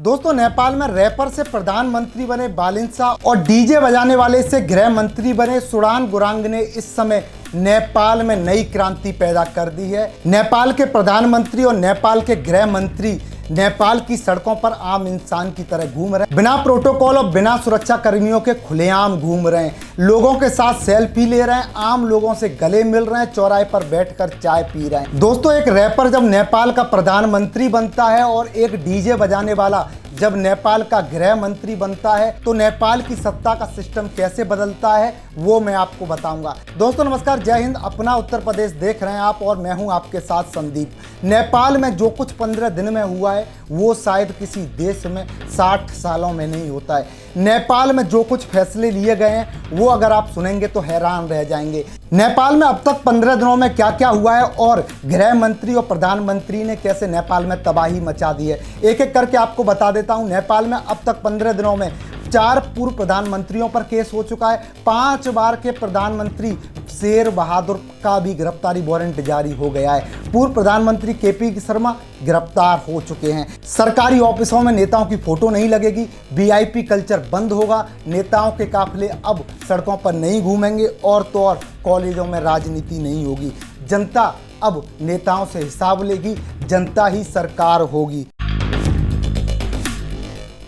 दोस्तों, नेपाल में रैपर से प्रधानमंत्री बने बालिन शाह और डीजे बजाने वाले से गृह मंत्री बने सुडान गुरांग ने इस समय नेपाल में नई क्रांति पैदा कर दी है। नेपाल के प्रधानमंत्री और नेपाल के गृह मंत्री नेपाल की सड़कों पर आम इंसान की तरह घूम रहे हैं, बिना प्रोटोकॉल और बिना सुरक्षा कर्मियों के खुलेआम घूम रहे हैं, लोगों के साथ सेल्फी ले रहे हैं, आम लोगों से गले मिल रहे हैं, चौराहे पर बैठकर चाय पी रहे हैं। दोस्तों, एक रैपर जब नेपाल का प्रधानमंत्री बनता है और एक डीजे बजाने वाला जब नेपाल का गृह मंत्री बनता है तो नेपाल की सत्ता का सिस्टम कैसे बदलता है वो मैं आपको बताऊंगा। दोस्तों नमस्कार, जय हिंद। अपना उत्तर प्रदेश देख रहे हैं आप और मैं हूं आपके साथ संदीप। नेपाल में जो कुछ 15 दिन में हुआ है वो शायद किसी देश में 60 सालों में नहीं होता है। नेपाल में जो कुछ फैसले लिए गए हैं वो अगर आप सुनेंगे तो हैरान रह जाएंगे। नेपाल में अब तक 15 दिनों में क्या क्या हुआ है और गृह मंत्री और प्रधानमंत्री ने कैसे नेपाल में तबाही मचा दी है, एक एक करके आपको बता देता हूं। नेपाल में अब तक 15 दिनों में 4 पूर्व प्रधानमंत्रियों पर केस हो चुका है। 5 बार के प्रधानमंत्री शेर बहादुर का भी गिरफ्तारी वारंट जारी हो गया है। पूर्व प्रधानमंत्री केपी शर्मा गिरफ्तार हो चुके हैं। सरकारी ऑफिसों में नेताओं की फोटो नहीं लगेगी, वीआईपी कल्चर बंद होगा, नेताओं के काफिले अब सड़कों पर नहीं घूमेंगे और तो और कॉलेजों में राजनीति नहीं होगी। जनता अब नेताओं से हिसाब लेगी, जनता ही सरकार होगी।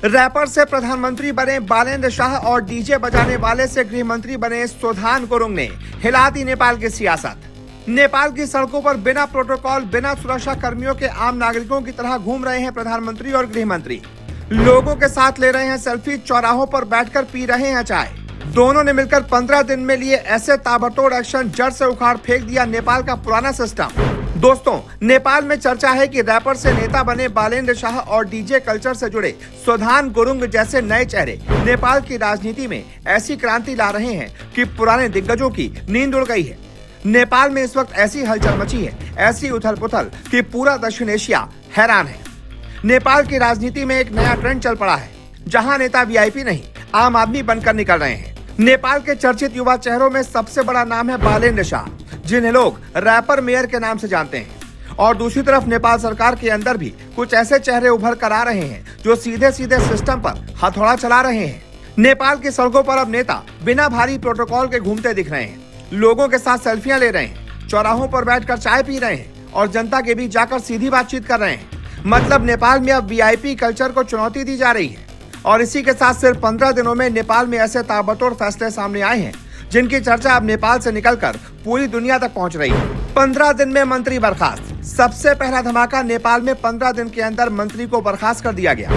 रैपर से प्रधानमंत्री बने बालेन्द्र शाह और डीजे बजाने वाले से गृह मंत्री बने सुडान गुरुंग ने हिला दी नेपाल की सियासत। नेपाल की सड़कों पर बिना प्रोटोकॉल, बिना सुरक्षा कर्मियों के आम नागरिकों की तरह घूम रहे हैं प्रधानमंत्री और गृह मंत्री। लोगों के साथ ले रहे हैं सेल्फी, चौराहों पर बैठकर पी रहे हैं चाय। दोनों ने मिलकर 15 दिन में लिए ऐसे ताबड़तोड़ एक्शन, जड़ से उखाड़ फेंक दिया नेपाल का पुराना सिस्टम। दोस्तों, नेपाल में चर्चा है कि रैपर से नेता बने बालेन्द्र शाह और डीजे कल्चर से जुड़े सुडान गुरुंग जैसे नए चेहरे नेपाल की राजनीति में ऐसी क्रांति ला रहे हैं कि पुराने दिग्गजों की नींद उड़ गई है। नेपाल में इस वक्त ऐसी हलचल मची है, ऐसी उथल पुथल कि पूरा दक्षिण एशिया हैरान है। नेपाल की राजनीति में एक नया ट्रेंड चल पड़ा है, जहां नेता वीआईपी नहीं, आम आदमी बनकर निकल रहे हैं। नेपाल के चर्चित युवा चेहरों में सबसे बड़ा नाम है बालेन्द्र शाह, जिन्हें लोग रैपर मेयर के नाम से जानते हैं। और दूसरी तरफ नेपाल सरकार के अंदर भी कुछ ऐसे चेहरे उभर कर आ रहे हैं जो सीधे सीधे सिस्टम पर हथौड़ा चला रहे हैं। नेपाल की सड़कों पर अब नेता बिना भारी प्रोटोकॉल के घूमते दिख रहे हैं, लोगों के साथ सेल्फियां ले रहे हैं, चौराहों पर बैठकर चाय पी रहे हैं और जनता के बीच जाकर सीधी बातचीत कर रहे हैं। मतलब नेपाल में अब वीआईपी कल्चर को चुनौती दी जा रही है। और इसी के साथ सिर्फ 15 दिनों में नेपाल में ऐसे ताबड़तोड़ फैसले सामने आए हैं जिनकी चर्चा अब नेपाल से निकलकर पूरी दुनिया तक पहुंच रही है। 15 दिन में मंत्री बर्खास्त। सबसे पहला धमाका, नेपाल में 15 दिन के अंदर मंत्री को बर्खास्त कर दिया गया।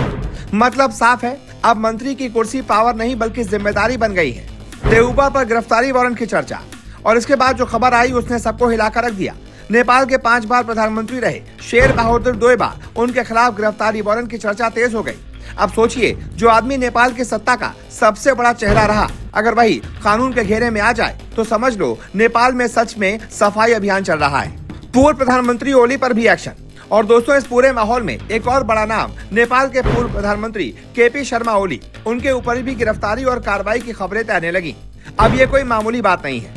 मतलब साफ है, अब मंत्री की कुर्सी पावर नहीं बल्कि जिम्मेदारी बन गई है। देउबा पर गिरफ्तारी वारंट की चर्चा और इसके बाद जो खबर आई उसने सबको हिलाकर रख दिया। नेपाल के 5 बार प्रधानमंत्री रहे शेर बहादुर दोएबा, उनके खिलाफ गिरफ्तारी वारंट की चर्चा तेज हो गई। अब सोचिए, जो आदमी नेपाल की सत्ता का सबसे बड़ा चेहरा रहा, अगर वही कानून के घेरे में आ जाए तो समझ लो नेपाल में सच में सफाई अभियान चल रहा है। पूर्व प्रधानमंत्री ओली पर भी एक्शन। और दोस्तों, इस पूरे माहौल में एक और बड़ा नाम, नेपाल के पूर्व प्रधानमंत्री केपी शर्मा ओली, उनके ऊपर भी गिरफ्तारी और कार्रवाई की खबरें तैरने लगी। अब ये कोई मामूली बात नहीं है,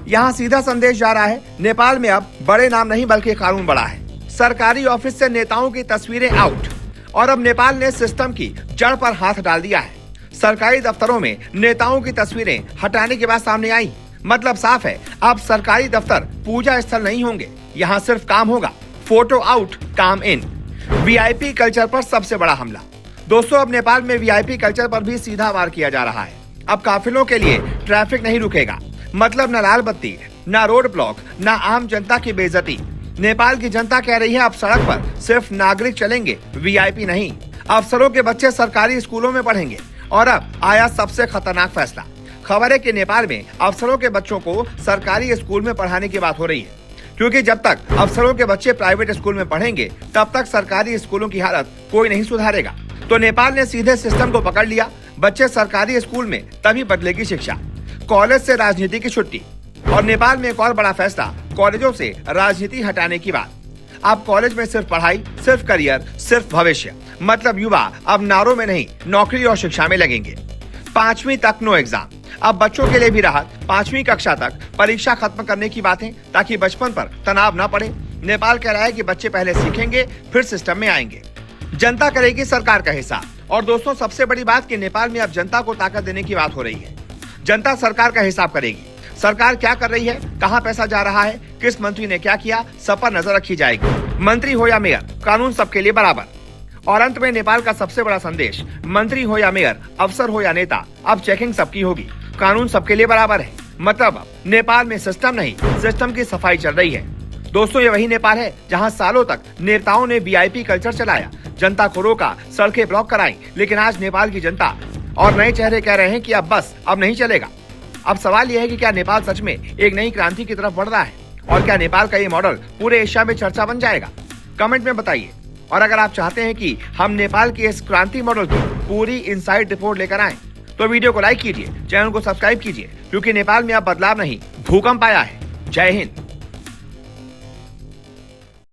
यहाँ सीधा संदेश जा रहा है, नेपाल में अब बड़े नाम नहीं बल्कि कानून बड़ा है। सरकारी ऑफिस से नेताओं की तस्वीरें आउट और अब नेपाल ने सिस्टम की जड़ पर हाथ डाल दिया है। सरकारी दफ्तरों में नेताओं की तस्वीरें हटाने की बात सामने आई। मतलब साफ है, अब सरकारी दफ्तर पूजा स्थल नहीं होंगे, यहाँ सिर्फ काम होगा। फोटो आउट, काम इन। वीआईपी कल्चर पर सबसे बड़ा हमला। दोस्तों, अब नेपाल में वीआईपी कल्चर पर भी सीधा वार किया जा रहा है। अब काफिलों के लिए ट्रैफिक नहीं रुकेगा। मतलब न लाल बत्ती, न रोड ब्लॉक, न आम जनता की बेइज्जती। नेपाल की जनता कह रही है अब सड़क पर सिर्फ नागरिक चलेंगे, वीआईपी नहीं। अफसरों के बच्चे सरकारी स्कूलों में पढ़ेंगे। और अब आया सबसे खतरनाक फैसला। खबर है कि नेपाल में अफसरों के बच्चों को सरकारी स्कूल में पढ़ाने की बात हो रही है, क्योंकि जब तक अफसरों के बच्चे प्राइवेट स्कूल में पढ़ेंगे तब तक सरकारी स्कूलों की हालत कोई नहीं सुधारेगा। तो नेपाल ने सीधे सिस्टम को पकड़ लिया। बच्चे सरकारी स्कूल में तभी बदलेगी शिक्षा। कॉलेज से राजनीति की छुट्टी। और नेपाल में एक और बड़ा फैसला, कॉलेजों से राजनीति हटाने की बात। अब कॉलेज में सिर्फ पढ़ाई, सिर्फ करियर, सिर्फ भविष्य। मतलब युवा अब नारों में नहीं, नौकरी और शिक्षा में लगेंगे। 5वीं तक नो एग्जाम। अब बच्चों के लिए भी राहत, 5वीं कक्षा तक परीक्षा खत्म करने की बातें, ताकि बचपन पर तनाव न पड़े। नेपाल कह रहा है कि बच्चे पहले सीखेंगे फिर सिस्टम में आएंगे। जनता करेगी सरकार का हिसाब। और दोस्तों, सबसे बड़ी बात कि नेपाल में अब जनता को ताकत देने की बात हो रही है। जनता सरकार का हिसाब करेगी। सरकार क्या कर रही है, कहां पैसा जा रहा है, किस मंत्री ने क्या किया, सब पर नजर रखी जाएगी। मंत्री हो या मेयर, कानून सबके लिए बराबर। और अंत में नेपाल का सबसे बड़ा संदेश, मंत्री हो या मेयर, अफसर हो या नेता, अब चेकिंग सबकी होगी। कानून सबके लिए बराबर है। मतलब नेपाल में सिस्टम नहीं, सिस्टम की सफाई चल रही है। दोस्तों, ये वही नेपाल है जहां सालों तक नेताओं ने वीआईपी कल्चर चलाया, जनता को रोका, सड़कें ब्लॉक कराई। लेकिन आज नेपाल की जनता और नए चेहरे कह रहे हैं कि अब बस, अब नहीं चलेगा। अब सवाल यह है कि क्या नेपाल सच में एक नई क्रांति की तरफ बढ़ रहा है, और क्या नेपाल का ये मॉडल पूरे एशिया में चर्चा बन जाएगा? कमेंट में बताइए। और अगर आप चाहते हैं कि हम नेपाल के इस क्रांति मॉडल की पूरी इनसाइड रिपोर्ट लेकर आएं, तो वीडियो को लाइक कीजिए, चैनल को सब्सक्राइब कीजिए, क्योंकि नेपाल में अब बदलाव नहीं, भूकंप आया है। जय हिंद।